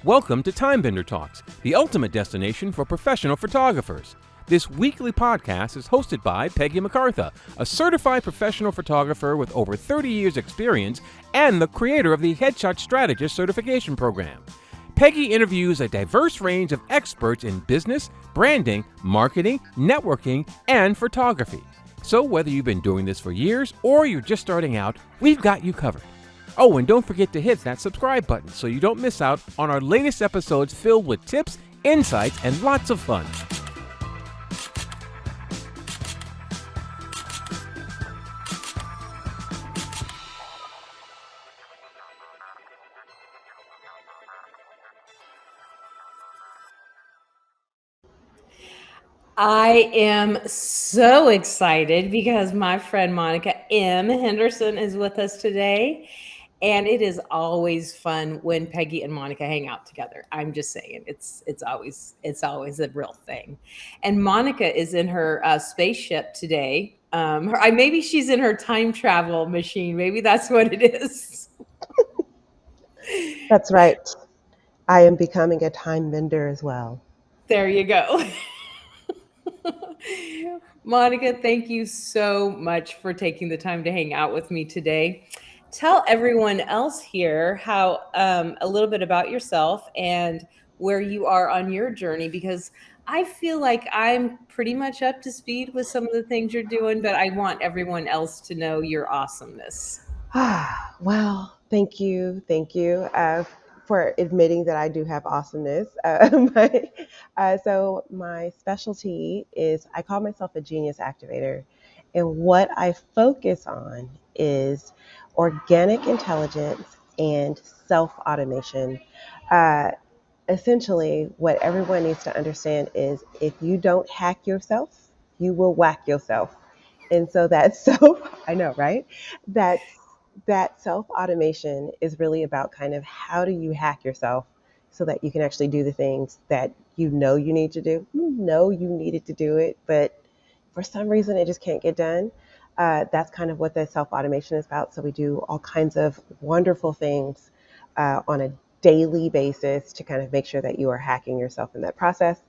Welcome to Timebender Talks, the ultimate destination for professional photographers. This weekly podcast is hosted by Peggy McCartha, a certified professional photographer with over 30 years experience and the creator of the Headshot Strategist certification program. Peggy interviews a diverse range of experts in business, branding, marketing, networking, and photography. So whether you've been doing this for years or you're just starting out, we've got you covered. Oh, and don't forget to hit that subscribe button so you don't miss out on our latest episodes filled with tips, insights, and lots of fun. I am so excited because my friend Monica M. Henderson is with us today. And it is always fun when Peggy and Monica hang out together. I'm just saying, it's always a real thing. And Monica is in her spaceship today. Maybe she's in her time travel machine. Maybe that's what it is. That's right. I am becoming a time bender as well. There you go. Monica, thank you so much for taking the time to hang out with me today. Tell everyone else here how a little bit about yourself and where you are on your journey, because I feel like I'm pretty much up to speed with some of the things you're doing, but I want everyone else to know your awesomeness. Well, thank you. Thank you for admitting that I do have awesomeness. So my specialty is I call myself a genius activator. And what I focus on is organic intelligence and self-automation. Uh, Essentially, what everyone needs to understand is if you don't hack yourself, you will whack yourself. And so that's I know, right? That's that self automation is really about kind of how do you hack yourself so that you can actually do the things that you know you need to do. You know you needed to do it, but for some reason it just can't get done. That's kind of what the self automation is about. So we do all kinds of wonderful things on a daily basis to kind of make sure that you are hacking yourself in that process.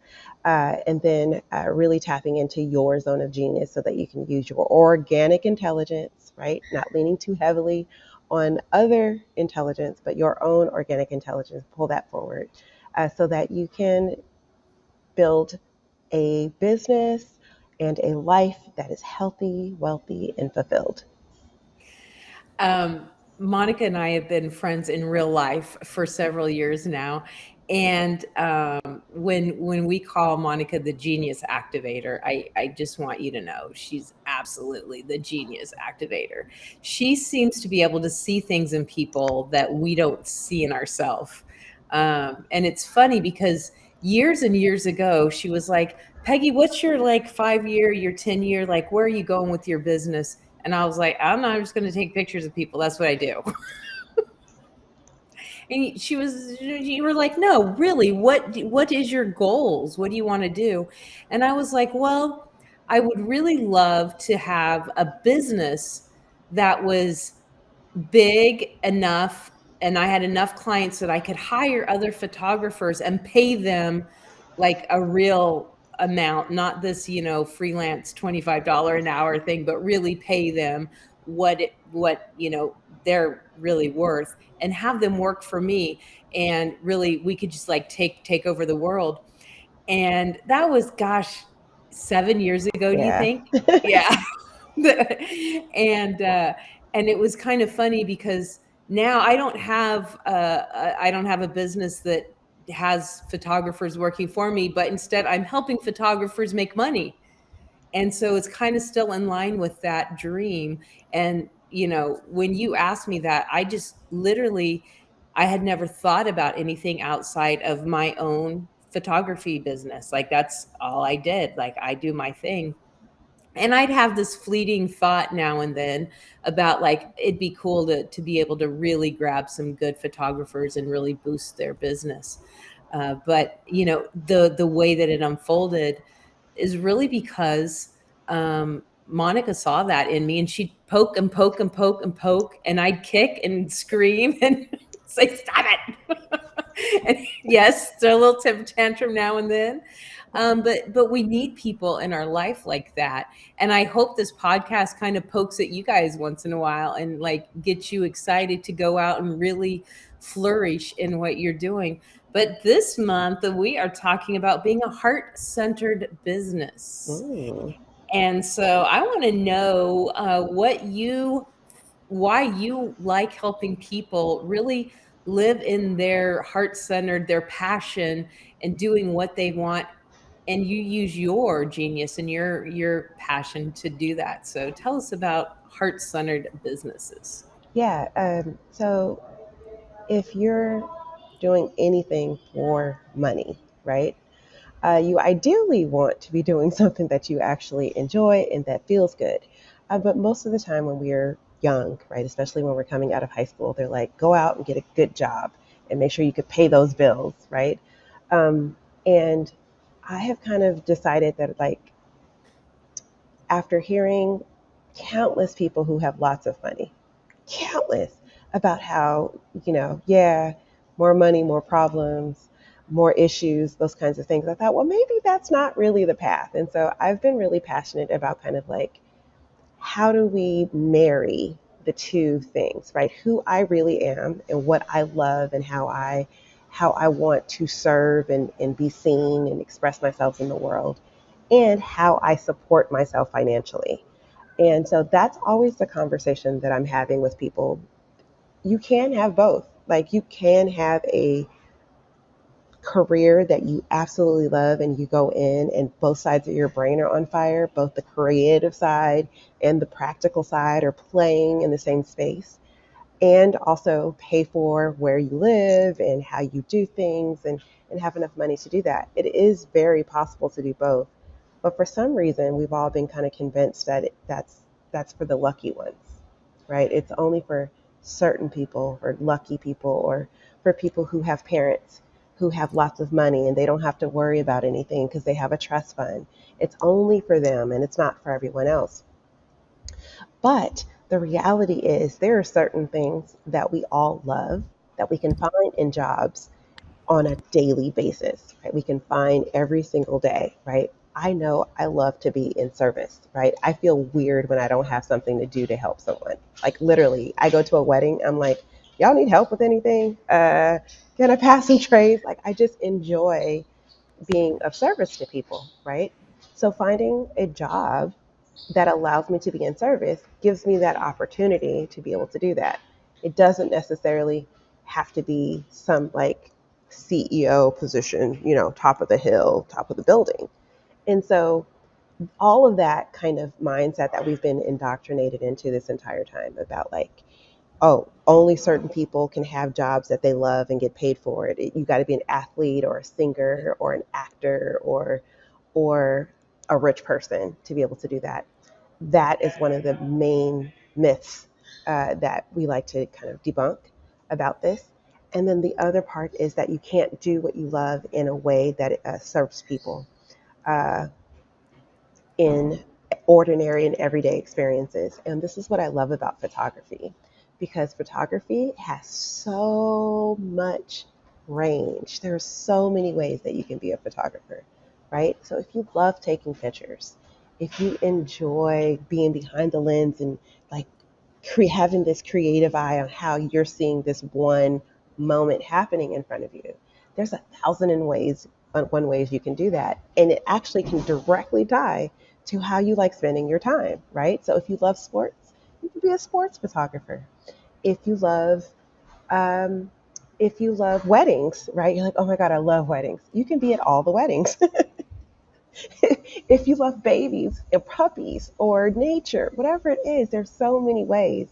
And then really tapping into your zone of genius so that you can use your organic intelligence, right? Not leaning too heavily on other intelligence, but your own organic intelligence, pull that forward so that you can build a business and a life that is healthy, wealthy, and fulfilled. Monica and I have been friends in real life for several years now. And when we call Monica the genius activator, I just want you to know she's absolutely the genius activator. She seems to be able to see things in people that we don't see in ourselves. And it's funny because years and years ago, she was like, Peggy, what's your like 5 year, your 10 year, like, where are you going with your business? And I was like, I'm not just going to take pictures of people. That's what I do. And you were like, no, really, what is your goals? What do you want to do? And I was like, well, I would really love to have a business that was big enough and I had enough clients that I could hire other photographers and pay them like a real amount, not this, freelance $25 an hour thing, but really pay them what they're really worth and have them work for me. And really we could just like take over the world. And that was, gosh, 7 years ago, do you Yeah. think? Yeah. and and it was kind of funny because now I don't have a business that has photographers working for me, but instead I'm helping photographers make money. And so it's kind of still in line with that dream. And when you asked me that, I just literally, I had never thought about anything outside of my own photography business. Like that's all I did. Like I do my thing. And I'd have this fleeting thought now and then about like it'd be cool to be able to really grab some good photographers and really boost their business. But the way that it unfolded is really because Monica saw that in me, and she'd poke and poke and poke and poke, and I'd kick and scream and say, "Stop it!" And yes, throw a little temper tantrum now and then. But we need people in our life like that. And I hope this podcast kind of pokes at you guys once in a while and like gets you excited to go out and really flourish in what you're doing. But this month we are talking about being a heart-centered business. Mm. And so I want to know why you like helping people really live in their heart centered, their passion, and doing what they want. And you use your genius and your passion to do that. So tell us about heart centered businesses. Yeah. So if you're doing anything for money, right? You ideally want to be doing something that you actually enjoy and that feels good. But most of the time when we're young, right, especially when we're coming out of high school, they're like, go out and get a good job and make sure you could pay those bills, right? And I have kind of decided that, like, after hearing countless people who have lots of money, countless, about how, yeah, more money, more problems, more issues, those kinds of things. I thought, well, maybe that's not really the path. And so I've been really passionate about kind of like, how do we marry the two things, right? Who I really am and what I love and how I want to serve and be seen and express myself in the world, and how I support myself financially. And so that's always the conversation that I'm having with people. You can have both. Like, you can have a career that you absolutely love and you go in and both sides of your brain are on fire, both the creative side and the practical side are playing in the same space, and also pay for where you live and how you do things, and have enough money to do that. It is very possible to do both. But for some reason, we've all been kind of convinced that that's for the lucky ones, right? It's only for certain people, or lucky people, or for people who have parents who have lots of money and they don't have to worry about anything because they have a trust fund. It's only for them and it's not for everyone else. But the reality is, there are certain things that we all love that we can find in jobs on a daily basis, right? We can find every single day, right? I know I love to be in service, right? I feel weird when I don't have something to do to help someone. Like, literally, I go to a wedding, I'm like, y'all need help with anything? Can I pass some trays? Like, I just enjoy being of service to people, right? So finding a job that allows me to be in service gives me that opportunity to be able to do that. It doesn't necessarily have to be some like CEO position, top of the hill, top of the building. And so all of that kind of mindset that we've been indoctrinated into this entire time about, like, oh, only certain people can have jobs that they love and get paid for it. You got to be an athlete or a singer or an actor or a rich person to be able to do that. That is one of the main myths that we like to kind of debunk about this. And then the other part is that you can't do what you love in a way that serves people uh, in ordinary and everyday experiences. And this is what I love about photography, because photography has so much range. There are so many ways that you can be a photographer, right? So if you love taking pictures, if you enjoy being behind the lens and like having this creative eye on how you're seeing this one moment happening in front of you, there's 1,001 ways you can do that, and it actually can directly tie to how you like spending your time, right? So if you love sports, you can be a sports photographer. If you love um, if you love weddings, right? You're like, oh my God, I love weddings. You can be at all the weddings. If you love babies and puppies or nature, whatever it is, there's so many ways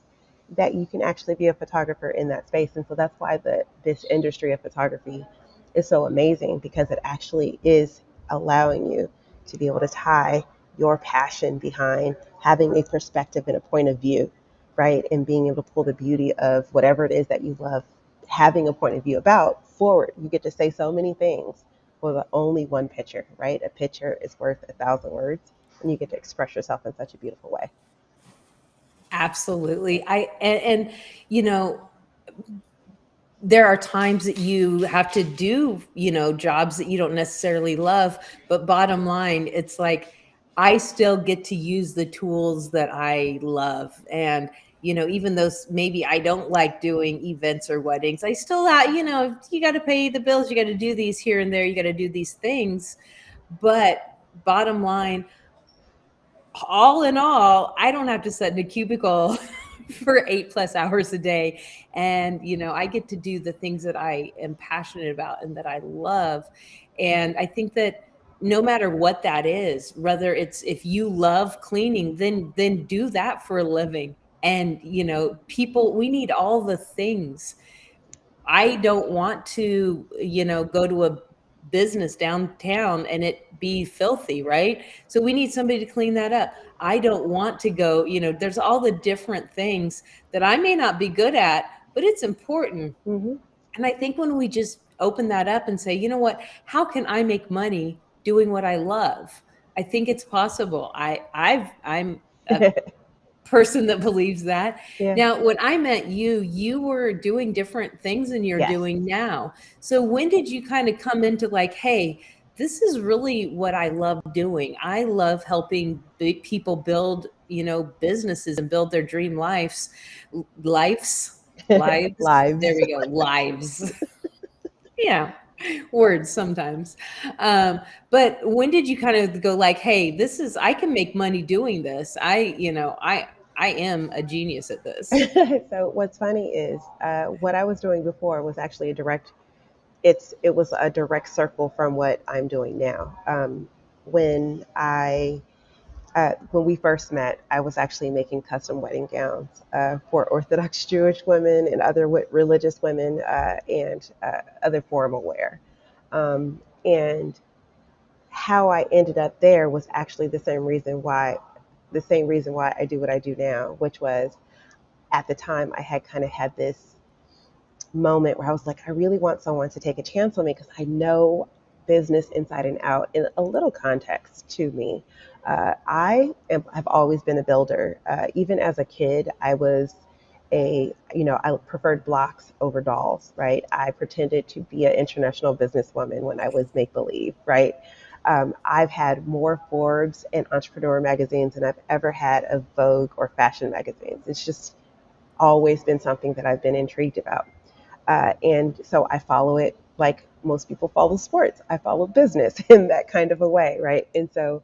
that you can actually be a photographer in that space. And so that's why this industry of photography is so amazing, because it actually is allowing you to be able to tie your passion behind having a perspective and a point of view, right? And being able to pull the beauty of whatever it is that you love having a point of view about forward. You get to say so many things with only one picture, right? A picture is worth 1,000 words, and you get to express yourself in such a beautiful way. Absolutely. I and you know, there are times that you have to do, jobs that you don't necessarily love, but bottom line, it's like I still get to use the tools that I love. And, even though maybe I don't like doing events or weddings, I still, you got to pay the bills, you got to do these here and there, you got to do these things. But bottom line, all in all, I don't have to sit in a cubicle for 8+ hours a day. And, I get to do the things that I am passionate about and that I love. And I think that no matter what that is, whether it's, if you love cleaning, then do that for a living. And, people, we need all the things. I don't want to, go to a business downtown and it be filthy, right? So we need somebody to clean that up. I don't want to go, there's all the different things that I may not be good at, but it's important. Mm-hmm. And I think when we just open that up and say, you know what, how can I make money doing what I love? I think it's possible. I'm a person that believes that. Yeah. Now, when I met you, you were doing different things than you're Yes. doing now. So when did you kind of come into like, hey, this is really what I love doing. I love helping people build, businesses and build their dream lives. There Lives. we go. Lives. Yeah. Words sometimes. But when did you kind of go like, hey, I can make money doing this. I am a genius at this. So what's funny is what I was doing before was actually it was a direct circle from what I'm doing now. When when we first met, I was actually making custom wedding gowns for Orthodox Jewish women and other religious women and other formal wear. And how I ended up there was actually the same reason why I do what I do now, which was at the time I had kind of had this moment where I was like, I really want someone to take a chance on me because I know business inside and out. In a little context to me, have always been a builder. Even as a kid, I was I preferred blocks over dolls, right? I pretended to be an international businesswoman when I was make believe, right? I've had more Forbes and Entrepreneur magazines than I've ever had of Vogue or fashion magazines. It's just always been something that I've been intrigued about. And so I follow it like most people follow sports. I follow business in that kind of a way, right? And so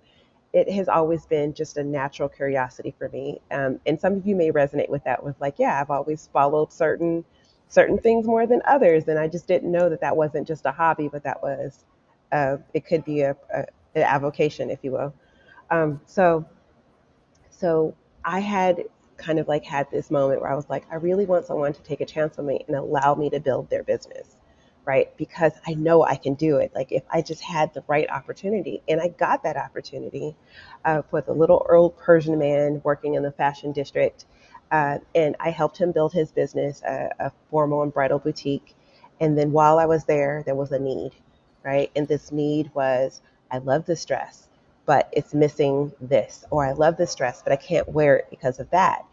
it has always been just a natural curiosity for me. And some of you may resonate with that, with like, yeah, I've always followed certain things more than others, and I just didn't know that that wasn't just a hobby, but that was it could be an avocation, if you will. So I had kind of like had this moment where I was like, I really want someone to take a chance on me and allow me to build their business, right? Because I know I can do it. Like if I just had the right opportunity, and I got that opportunity with a little old Persian man working in the fashion district. And I helped him build his business, a formal and bridal boutique. And then while I was there was a need, right? And this need was, I love this dress, but it's missing this, or I love this dress, but I can't wear it because of that.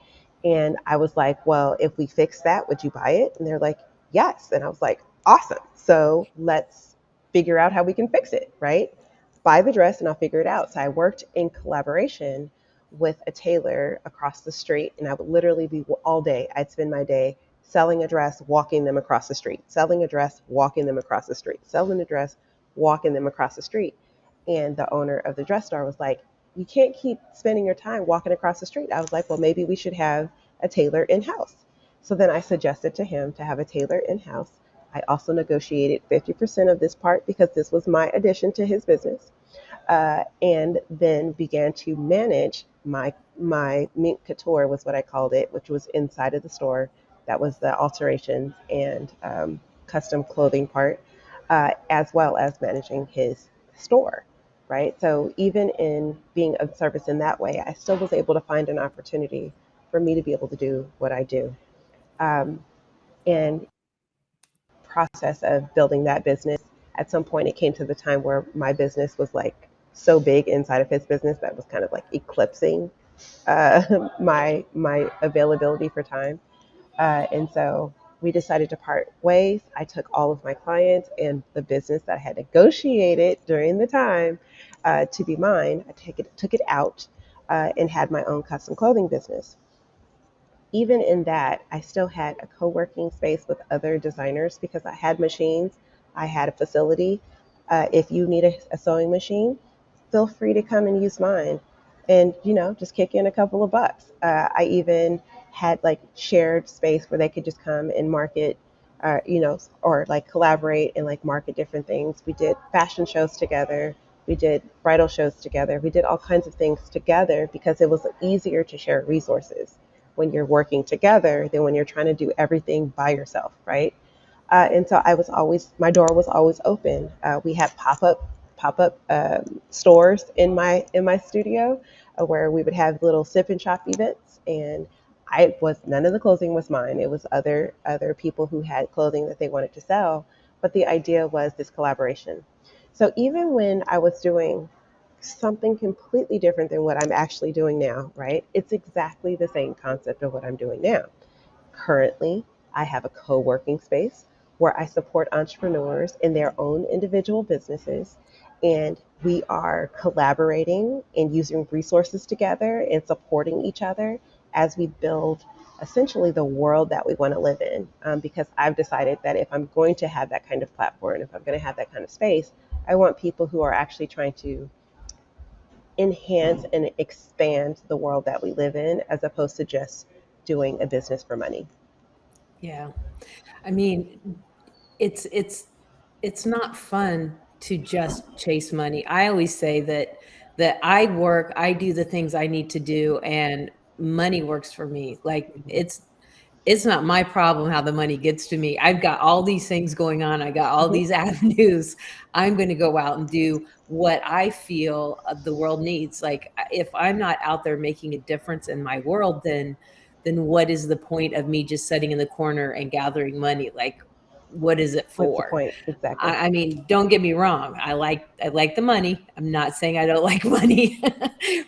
And I was like, well, if we fix that, would you buy it? And they're like, yes. And I was like, awesome. So let's figure out how we can fix it, right? Buy the dress and I'll figure it out. So I worked in collaboration with a tailor across the street, and I would literally be all day. I'd spend my day selling a dress, walking them across the street, selling a dress, walking them across the street, selling a dress, walking them across the street. And the owner of the dress store was like, you can't keep spending your time walking across the street. I was like, well, maybe we should have a tailor in-house. So then I suggested to him to have a tailor in-house. I also negotiated 50% of this part because this was my addition to his business. And then began to manage my mink couture, was what I called it, which was inside of the store. That was the alterations and custom clothing part, as well as managing his store, right? So even in being of service in that way, I still was able to find an opportunity for me to be able to do what I do. And process of building that business, at some point it came to the time where my business was like so big inside of his business that was kind of like eclipsing my availability for time. And so we decided to part ways. I took all of my clients and the business that I had negotiated during the time to be mine. Took it out and had my own custom clothing business. Even in that, I still had a co working space with other designers because I had machines, I had a facility. If you need a sewing machine, feel free to come and use mine and, just kick in a couple of bucks. I even had like shared space where they could just come and market. Or like collaborate and like market different things. We did fashion shows together. We did bridal shows together. We did all kinds of things together because it was easier to share resources when you're working together than when you're trying to do everything by yourself, right? And so my door was always open. We had pop up stores in my studio where we would have little sip and shop events, and none of the clothing was mine. It was other people who had clothing that they wanted to sell, but the idea was this collaboration. So even when I was doing something completely different than what I'm actually doing now, right? It's exactly the same concept of what I'm doing now. Currently, I have a co working space where I support entrepreneurs in their own individual businesses. And we are collaborating and using resources together and supporting each other as we build essentially the world that we want to live in. Because I've decided that if I'm going to have that kind of platform, if I'm going to have that kind of space, I want people who are actually trying to enhance and expand the world that we live in as opposed to just doing a business for money. Yeah. I mean, it's not fun to just chase money. I always say that I do the things I need to do, and money works for me. Like it's not my problem how the money gets to me. I've got all these things going on. I got all Mm-hmm. these avenues. I'm going to go out and do what I feel the world needs. Like if I'm not out there making a difference in my world, then what is the point of me just sitting in the corner and gathering money? Like what is it What's the for? point? Exactly. I mean, don't get me wrong. I like the money. I'm not saying I don't like money.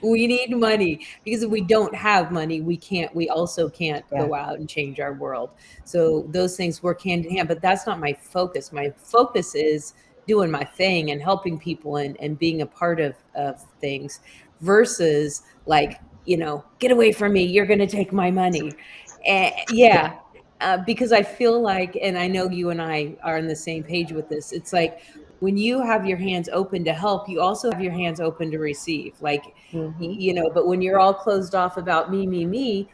We need money because if we don't have money, we also can't Yeah. go out and change our world. So those things work hand in hand, but that's not my focus. My focus is doing my thing and helping people and being a part of things versus like, get away from me. You're going to take my money. And yeah, because I feel like, and I know you and I are on the same page with this, it's like when you have your hands open to help, you also have your hands open to receive. Like, Mm-hmm. but when you're all closed off about me,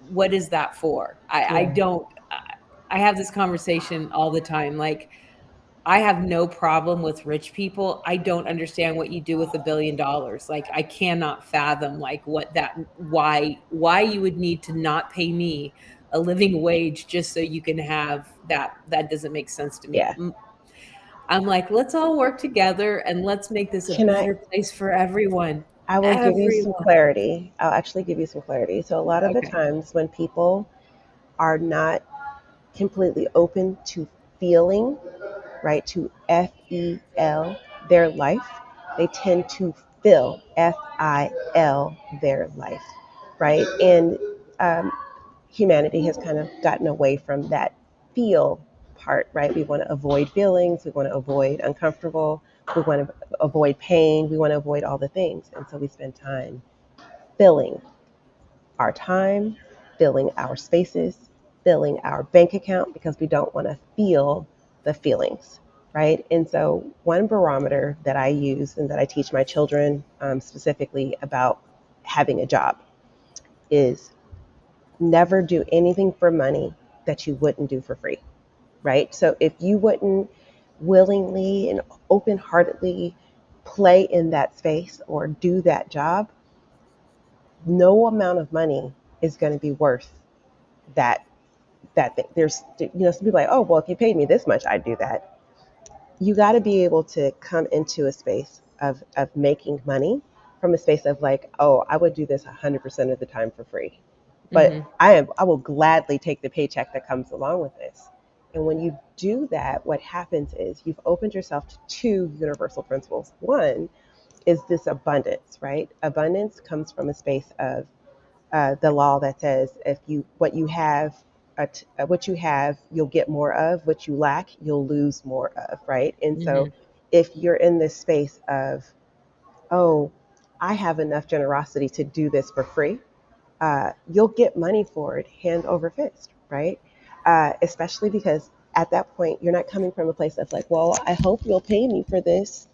what is that for? I Yeah. don't, I have this conversation all the time. Like, I have no problem with rich people. I don't understand what you do with $1 billion. Like I cannot fathom like why you would need to not pay me a living wage just so you can have that. That doesn't make sense to me. Yeah. I'm like, let's all work together and let's make this a Can I? better place for everyone. I will give you some Everyone. clarity. I'll actually give you some clarity. So, a lot of the Okay. times when people are not completely open to feeling, right, to FEL their life, they tend to fill FIL their life, right? And um, humanity has kind of gotten away from that feel part, right? We want to avoid feelings, we want to avoid uncomfortable, we want to avoid pain, we want to avoid all the things. And so we spend time filling our time, filling our spaces, filling our bank account because we don't want to feel the feelings, right? And so, one barometer that I use and that I teach my children specifically about having a job is never do anything for money that you wouldn't do for free, right? So, if you wouldn't willingly and open heartedly play in that space or do that job, no amount of money is going to be worth that thing. There's some people like, oh well, if you paid me this much, I'd do that. You got to be able to come into a space of making money from a space of like, oh, I would do this 100% of the time for free, but Hmm. I will gladly take the paycheck that comes along with this. And when you do that, what happens is you've opened yourself to two universal principles. One is this abundance, right? Abundance comes from a space of the law that says if you what you have what you have, you'll get more of. What you lack, you'll lose more of, right? And so, Mhm. if you're in this space of, oh, I have enough generosity to do this for free, you'll get money for it hand over fist, right? Especially because at that point, you're not coming from a place of like, well, I hope you'll pay me for this.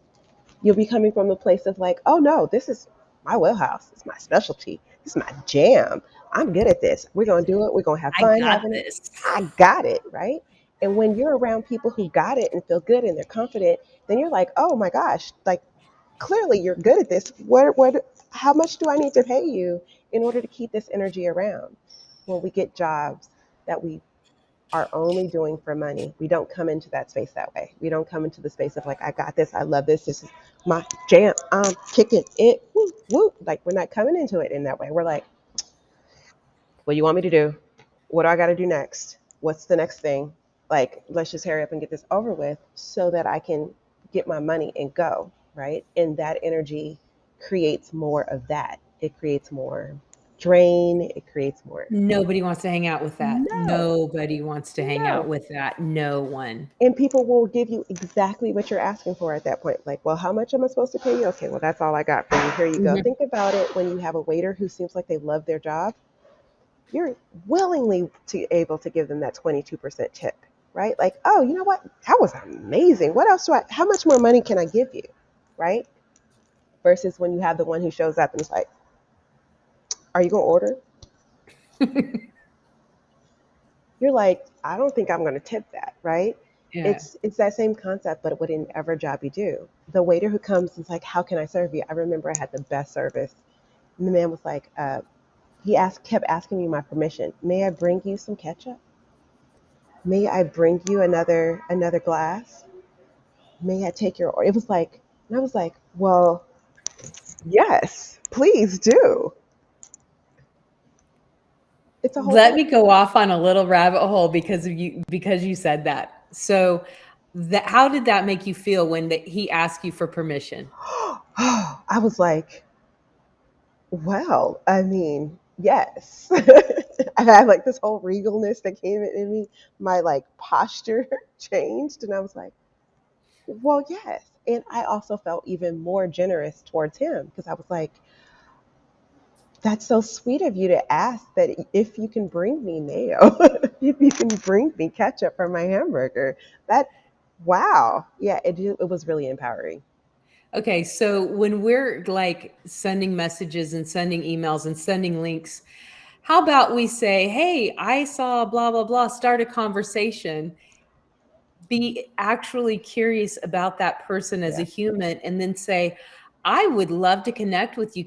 You'll be coming from a place of like, oh no, this is my wheelhouse. It's my specialty. This is my jam. I'm good at this. We're going to do it. We're going to have I fun got having it. this. I got it, right? And when you're around people who got it and feel good and they're confident, then you're like, oh my gosh, like clearly you're good at this. How much do I need to pay you in order to keep this energy around? When we get jobs that we are only doing for money, we don't come into that space that way. We don't come into the space of like, I got this, I love this, this is my jam, I'm kicking it, woo, woo. Like we're not coming into it in that way. We're like, what do you want me to do? What do I got to do next? What's the next thing? Like, let's just hurry up and get this over with so that I can get my money and go, right? And that energy creates more of that. It creates more drain. It creates more. Nobody wants to hang out with that. No, Nobody wants to hang out no. with that. No one. And people will give you exactly what you're asking for at that point. Like, well, how much am I supposed to pay you? Okay, well, that's all I got for you. Here you go. Mhm. Think about it when you have a waiter who seems like they love their job. You're willingly able to give them that 22% tip, right? Like, oh, you know what? That was amazing. What else how much more money can I give you? Right? Versus when you have the one who shows up and is like, are you going to order? You're like, I don't think I'm going to tip that, right? Yeah. It's that same concept, but whatever job you do. The waiter who comes and is like, how can I serve you? I remember I had the best service. And the man was like, kept asking me my permission. May I bring you some ketchup? May I bring you another glass? May I take your order? It was like, and I was like, well, yes, please do. It's a whole Let thing. me go off on a little rabbit hole because you said that. So how did that make you feel when he asked you for permission? I was like, well, I mean, yes. I had like this whole regalness that came in me. My like posture changed, and I was like, well, yes. And I also felt even more generous towards him because I was like, that's so sweet of you to ask that if you can bring me mayo, if you can bring me ketchup for my hamburger. That, wow. Yeah, it was really empowering. Okay, so when we're like sending messages and sending emails and sending links, how about we say, "Hey, I saw blah blah blah, start a conversation." Be actually curious about that person as a Yeah. human and then say, "I would love to connect with you.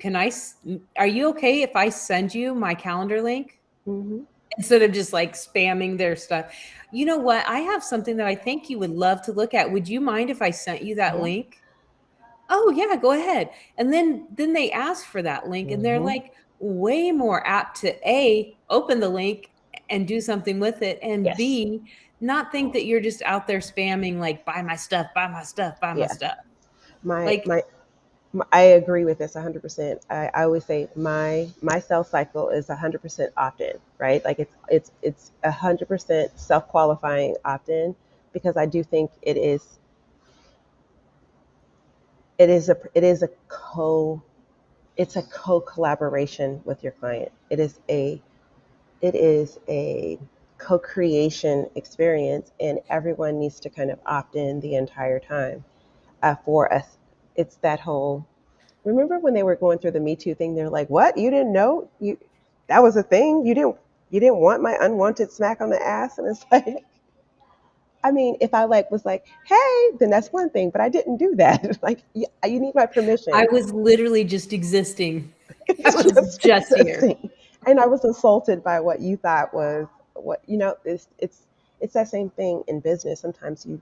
Are you okay if I send you my calendar link?" Hmm. Instead of just like spamming their stuff. You know what? I have something that I think you would love to look at. Would you mind if I sent you that Yeah. link? Oh, yeah, go ahead. And then they ask for that link and they're Hmm. like way more apt to A, open the link and do something with it, and Yes. B, not think that you're just out there spamming like buy my stuff, buy my stuff, buy my Yeah. stuff. My, Like my, I agree with this 100%. I always say my sales cycle is 100% opt-in, right? Like it's 100% self-qualifying opt-in because I do think it is a co-collaboration with your client. It is a co-creation experience, and everyone needs to kind of opt in the entire time. For us, it's that whole. Remember when they were going through the Me Too thing? They're like, "What? You didn't know that was a thing? You didn't want my unwanted smack on the ass?" And it's like, I mean, if I like was like, "Hey," then that's one thing, but I didn't do that. Like, you need my I permission. was literally just existing. I It's was just just here. existing. And I was insulted by what you thought was what it's that same thing in business. Sometimes you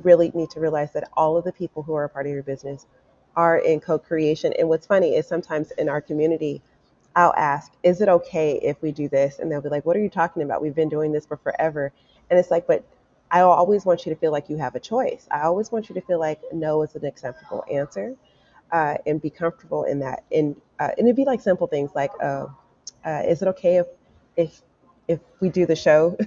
really need to realize that all of the people who are a part of your business are in co-creation. And what's funny is sometimes in our community, I'll ask, is it okay if we do this? And they'll be like, what are you talking about? We've been doing this for forever. And it's like, but I always want you to feel like you have a choice. I always want you to feel like no is an acceptable answer, and be comfortable in that. And it'd be like simple things like, is it okay if if we do the show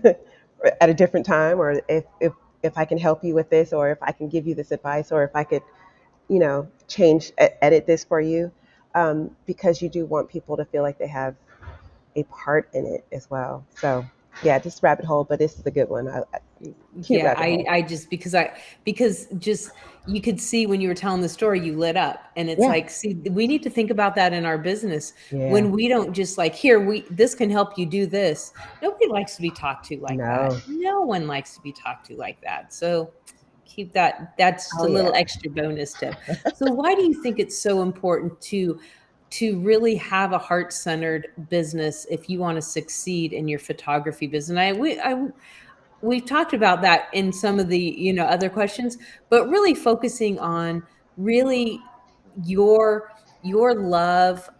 at a different time, or if I can help you with this, or if I can give you this advice, or if I could, change, edit this for you, because you do want people to feel like they have a part in it as well. So yeah, just rabbit hole, but this is a good one. Cute Yeah, rabbit hole. I just because just you could see when you were telling the story, you lit up, and it's Yeah, like, see, we need to think about that in our business. yeah. When we don't just like, here, we this can help you do this. Nobody likes to be talked to like that. No. No one likes to be talked to like that. So keep that. That's just Oh a little yeah. extra bonus tip. So why do you think it's so important to really have a heart-centered business if you want to succeed in your photography business? And we've talked about that in some of the other questions, but really focusing on really your your love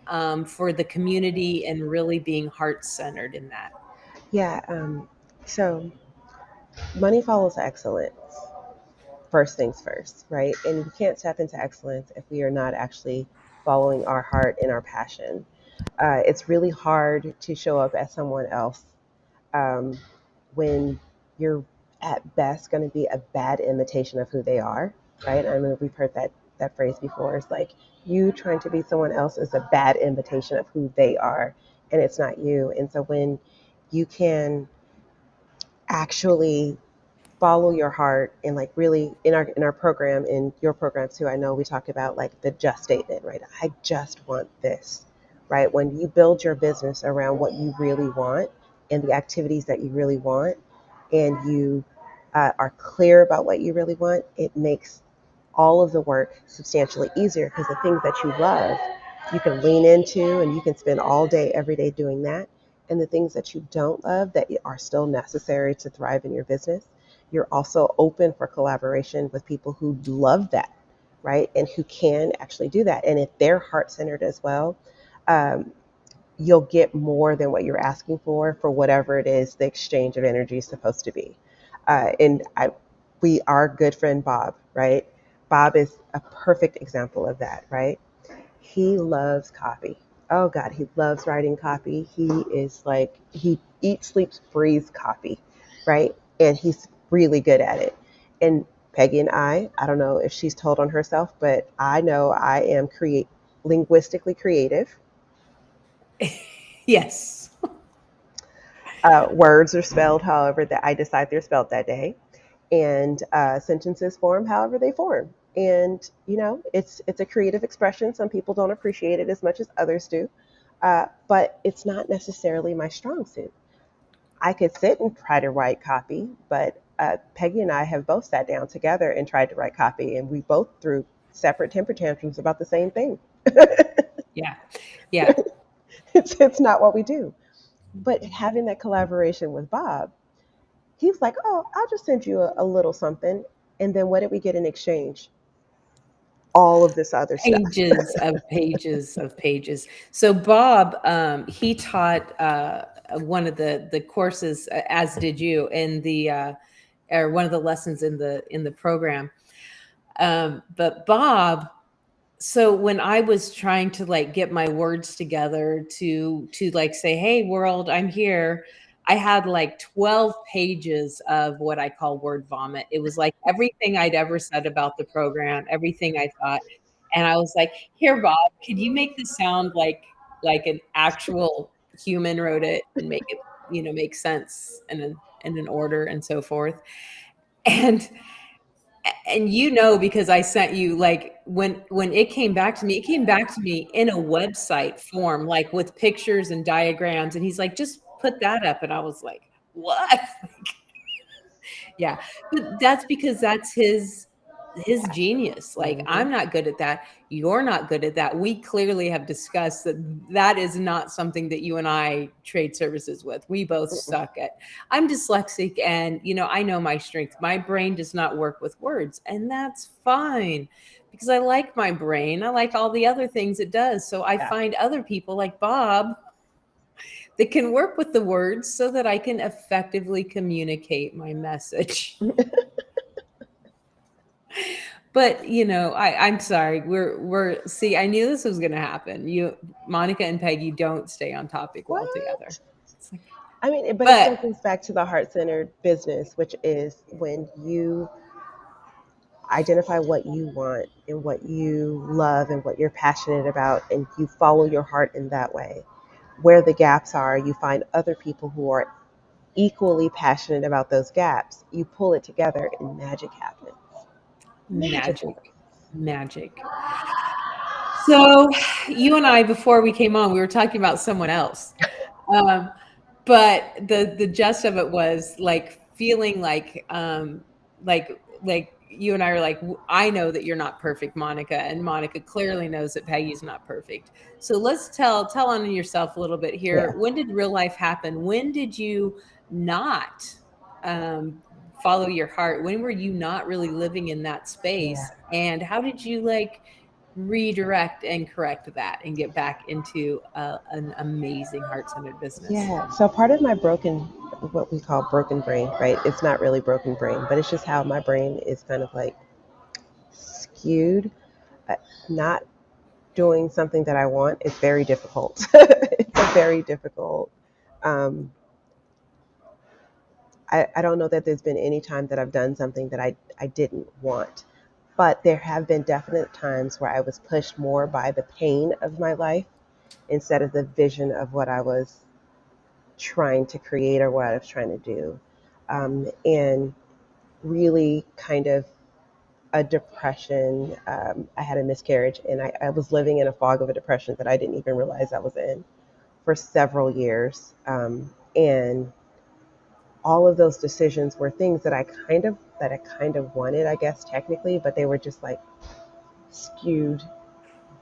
for the community and really being heart-centered in that. Yeah. So money follows excellence. First things first, right? And we can't step into excellence if we are not actually following our heart and our passion. It's really hard to show up as someone else, um, when you're at best going to be a bad imitation of who they are, right? I mean, we've heard that phrase before. It's like you trying to be someone else is a bad imitation of who they are, and it's not you. And so when you can actually follow your heart, and like really in our program, in your program too, I know we talk about like the just statement, right? I just want this, right? When you build your business around what you really want and the activities that you really want, and you are clear about what you really want, it makes all of the work substantially easier, because the things that you love, you can lean into and you can spend all day, every day doing that. And the things that you don't love that are still necessary to thrive in your business, you're also open for collaboration with people who love that, right? And who can actually do that. And if they're heart centered as well, um, you'll get more than what you're asking for whatever it is the exchange of energy is supposed to be. We our good friend Bob, right? Bob is a perfect example of that, right? He loves coffee. Oh God, he loves writing copy. He is like, he eats, sleeps, breathes coffee, right? And he's really good at it. And Peggy and I don't know if she's told on herself, but I know I am linguistically creative. Yes. Words are spelled however that I decide they're spelled that day, and sentences form however they form. And it's a creative expression. Some people don't appreciate it as much as others do, but it's not necessarily my strong suit. I could sit and try to write copy, but Peggy and I have both sat down together and tried to write copy, and we both threw separate temper tantrums about the same thing. Yeah. Yeah. It's not what we do. But having that collaboration with Bob, he was like, "Oh, I'll just send you a little something." And then what did we get in exchange? All of this other stuff. Pages of pages of pages. So Bob, he taught one of the courses, as did you, in the or one of the lessons in the program. But Bob, so when I was trying to like get my words together to like say, "Hey world, I'm here," I had like 12 pages of what I call word vomit. It was like everything I'd ever said about the program, everything I thought. And I was like, "Here, Bob, could you make this sound like an actual human wrote it and make it, make sense in an order and so forth?" And because I sent you, like, when it came back to me in a website form, like with pictures and diagrams, and he's like, "Just put that up." And I was like, "What?" Yeah. But that's because that's his genius. Like, Mhm. I'm not good at that. You're not good at that. We clearly have discussed that that is not something that you and I trade services with. We both Mm-mm. suck at. I'm dyslexic, and I know my strength. My brain does not work with words, and that's fine because I like my brain. I like all the other things it does. So I Yeah. find other people like Bob that can work with the words so that I can effectively communicate my message. But I'm sorry. We're see, I knew this was gonna happen. Monica and Peggy don't stay on topic well together. What? It's like, I mean, but it But still goes back to the heart-centered business, which is when you identify what you want and what you love and what you're passionate about, and you follow your heart in that way. Where the gaps are, you find other people who are equally passionate about those gaps. You pull it together, and magic happens. Magic magic, happens. magic. So you and I, before we came on, we were talking about someone else. Um, but the gist of it was like feeling like you and I are like, I know that you're not perfect, Monica, and Monica clearly knows that Peggy's not perfect. So let's tell on yourself a little bit Yeah. here. When did real life happen? When did you not um, follow your heart? When were you not really living in that Yeah. space? And how did you like redirect and correct that and get back into an amazing heart-centered business? Yeah. So part of my broken, what we call broken brain, right? It's not really broken brain, but it's just how my brain is kind of like skewed. Uh, Not doing something that I want is very difficult. It's a very difficult. Um, I don't know that there's been any time that I've done something that I didn't want. But there have been definite times where I was pushed more by the pain of my life instead of the vision of what I was trying to create or what I was trying to do. And really kind of a depression. I had a miscarriage, and I was living in a fog of a depression that I didn't even realize I was in for several years. And all of those decisions were things that I kind of wanted, I guess technically, but they were just like skewed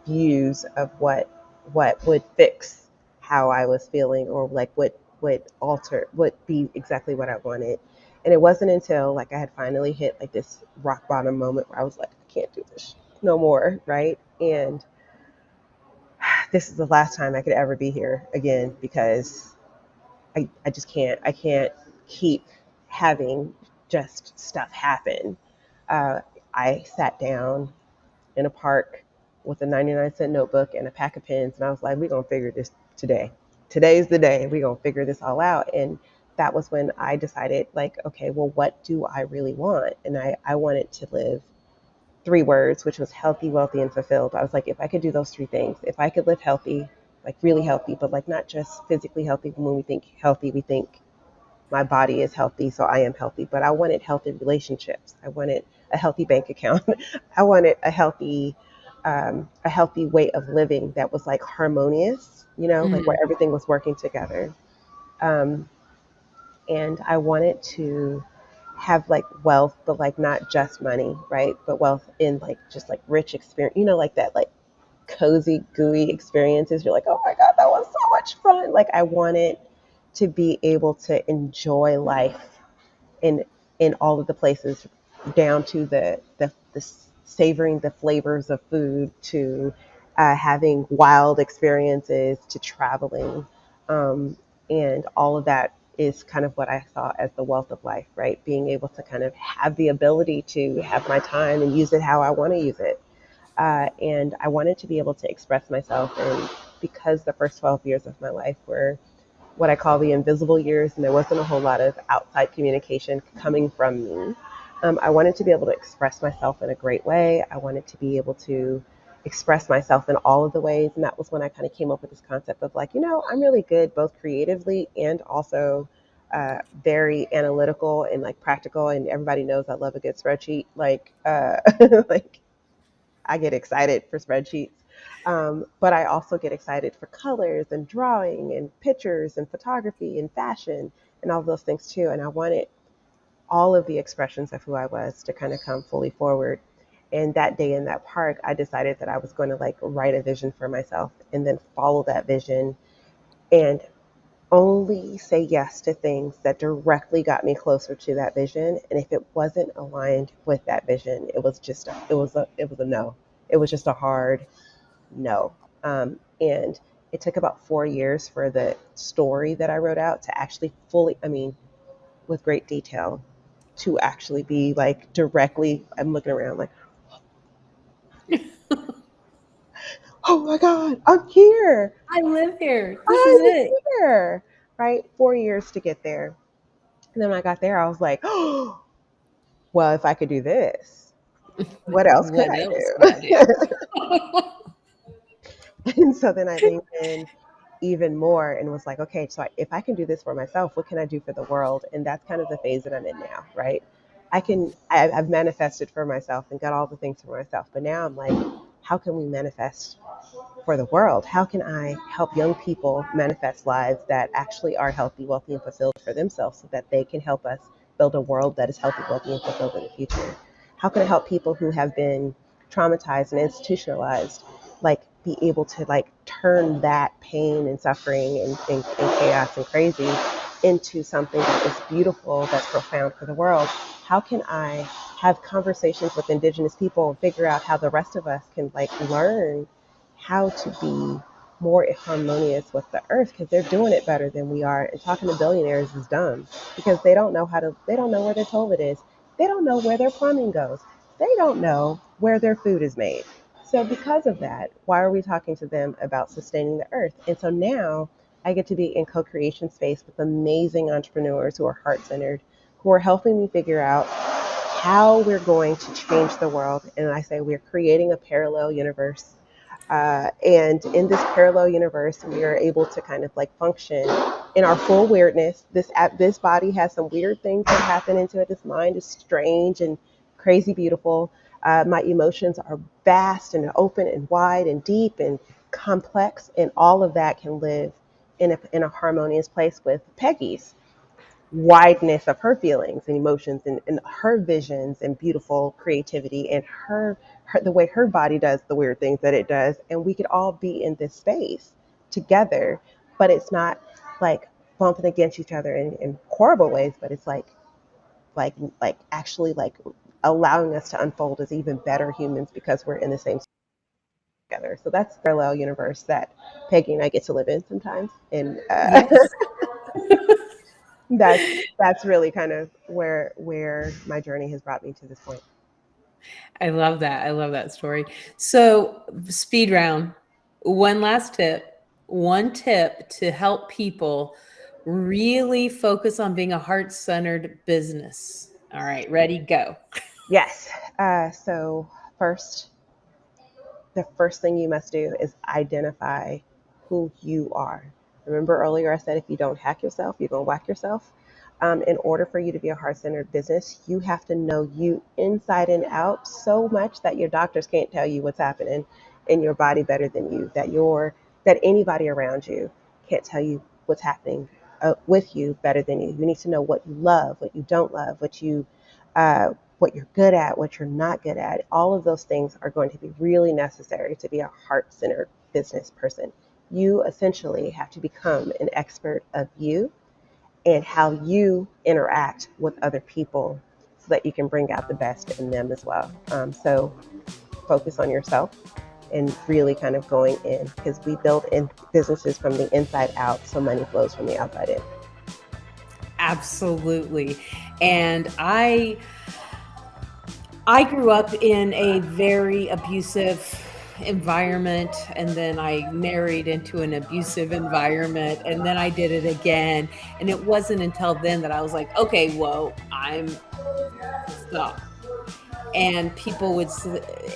views of what would fix how I was feeling, or like what would alter, would be exactly what I wanted. And it wasn't until like I had finally hit like this rock bottom moment where I was like, I can't do this no more, right? And this is the last time I could ever be here again, because I just can't. I can't keep having just stuff happen. Uh, I sat down in a park with a 99-cent notebook and a pack of pens, and I was like, we're going to figure this today. Today's the day. We're going to figure this all out. And that was when I decided, like, okay, well, what do I really want? And I wanted to live three words, which was healthy, wealthy, and fulfilled. I was like, if I could do those three things, if I could live healthy, like really healthy, but like not just physically healthy. When we think healthy, we think my body is healthy, so I am healthy. But I wanted healthy relationships. I wanted a healthy bank account. I wanted a healthy way of living that was like harmonious, like where Mm, everything was working together. Um, and I wanted to have like wealth, but like not just money, right? But wealth in like just like rich experience, like that, like cozy, gooey experiences. You're like, oh my God, that was so much fun. Like I wanted to be able to enjoy life in all of the places, down to the savoring the flavors of food, to having wild experiences, to traveling, and all of that is kind of what I saw as the wealth of life, right? Being able to kind of have the ability to have my time and use it how I want to use it. And I wanted to be able to express myself. And because the first 12 years of my life were what I call the invisible years, and there wasn't a whole lot of outside communication coming from me. I wanted to be able to express myself in a great way. I wanted to be able to express myself in all of the ways. And that was when I kind of came up with this concept of like, I'm really good both creatively and also very analytical and like practical. And everybody knows I love a good spreadsheet. Like, like I get excited for spreadsheets. But I also get excited for colors and drawing and pictures and photography and fashion and all those things too. And I wanted all of the expressions of who I was to kind of come fully forward. And that day in that park, I decided that I was going to like write a vision for myself and then follow that vision, and only say yes to things that directly got me closer to that vision. And if it wasn't aligned with that vision, it was a no. It was just a hard no. And it took about 4 years for the story that I wrote out to actually fully, I mean, with great detail, to actually be like directly, I'm looking around like, oh my God, I'm here. I live here. This is I'm it. here. right? 4 years to get there. And then when I got there, I was like, oh, well, if I could do this, what else could What I else could I do? do? And so then I leaned in even more and was like, okay, so if I can do this for myself, what can I do for the world? And that's kind of the phase that I'm in now, right? I've manifested for myself and got all the things for myself, but now I'm like, how can we manifest for the world? How can I help young people manifest lives that actually are healthy, wealthy, and fulfilled for themselves so that they can help us build a world that is healthy, wealthy, and fulfilled in the future? How can I help people who have been traumatized and institutionalized, like be able to like turn that pain and suffering and chaos and crazy into something that is beautiful, that's profound for the world? How can I have conversations with indigenous people and figure out how the rest of us can like learn how to be more harmonious with the earth, because they're doing it better than we are. And talking to billionaires is dumb because they don't know where their toilet is. They don't know where their plumbing goes. They don't know where their food is made. So because of that, why are we talking to them about sustaining the earth? And so now I get to be in co-creation space with amazing entrepreneurs who are heart-centered, who are helping me figure out how we're going to change the world. And I say we're creating a parallel universe. And in this parallel universe, we are able to kind of like function in our full weirdness. This body has some weird things that happen into it. This mind is strange and crazy beautiful. My emotions are vast and open and wide and deep and complex, and all of that can live in a harmonious place with Peggy's wideness of her feelings and emotions and her visions and beautiful creativity and her the way her body does the weird things that it does, and we could all be in this space together, but it's not like bumping against each other in horrible ways, but it's like actually like allowing us to unfold as even better humans because we're in the same together. So that's the parallel universe that Peggy and I get to live in sometimes, and Yes. that's really kind of where my journey has brought me to this point. I love that. I love that story. So, speed round. One last tip. One tip to help people really focus on being a heart-centered business. All right, ready, go. Yes. So first, the first thing you must do is identify who you are. Remember earlier I said if you don't hack yourself, you're going to whack yourself. In order for you to be a heart-centered business, you have to know you inside and out so much that your doctors can't tell you what's happening in your body better than you, that anybody around you can't tell you what's happening with you better than you. You need to know what you love, what you don't love, what you're good at, what you're not good at. All of those things are going to be really necessary to be a heart-centered business person. You essentially have to become an expert of you and how you interact with other people so that you can bring out the best in them as well. So focus on yourself and really kind of going in, because we build in businesses from the inside out, so money flows from the outside in. Absolutely. And I grew up in a very abusive environment, and then I married into an abusive environment, and then I did it again. And it wasn't until then that I was like, okay, whoa, I'm stop. And people would,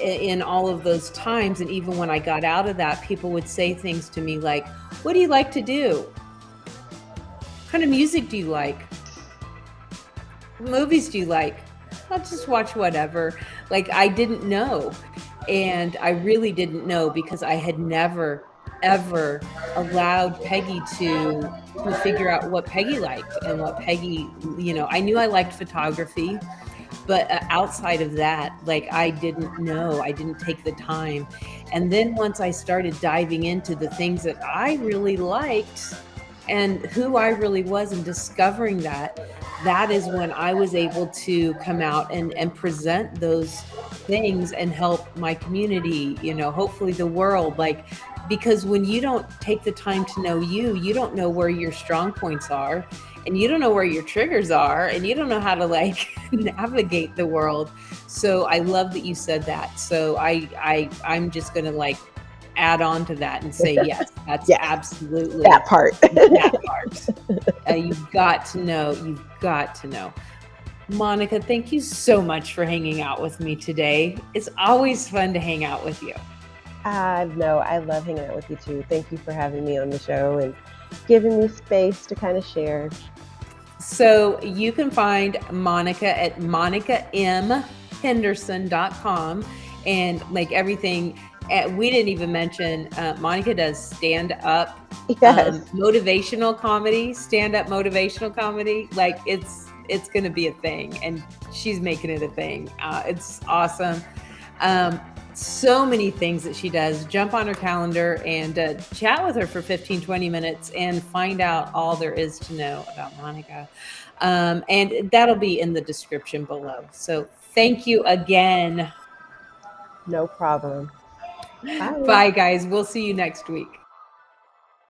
in all of those times, and even when I got out of that, people would say things to me like, what do you like to do? What kind of music do you like? What movies do you like? I'll just watch whatever. Like, I didn't know. And I really didn't know because I had never, ever allowed Peggy to figure out what Peggy liked and what Peggy, I knew I liked photography, but outside of that, like, I didn't know. I didn't take the time. And then once I started diving into the things that I really liked and who I really was and discovering that is when I was able to come out and present those things and help my community, hopefully the world. Like, because when you don't take the time to know you don't know where your strong points are, and you don't know where your triggers are, and you don't know how to like navigate the world. So I love that you said that. So I'm just gonna like add on to that and say, yes, that's Yes. absolutely That part. that part. You've got to know. You've got to know. Monica, thank you so much for hanging out with me today. It's always fun to hang out with you. No, I love hanging out with you too. Thank you for having me on the show and giving me space to kind of share. So you can find Monica at monicamhenderson.com, and like everything, we didn't even mention, Monica does stand-up motivational comedy, stand-up motivational comedy. Like it's going to be a thing, and she's making it a thing. It's awesome. So many things that she does. Jump on her calendar and chat with her for 15-20 minutes and find out all there is to know about Monica. And that'll be in the description below. So thank you again. No problem. Bye, guys. We'll see you next week.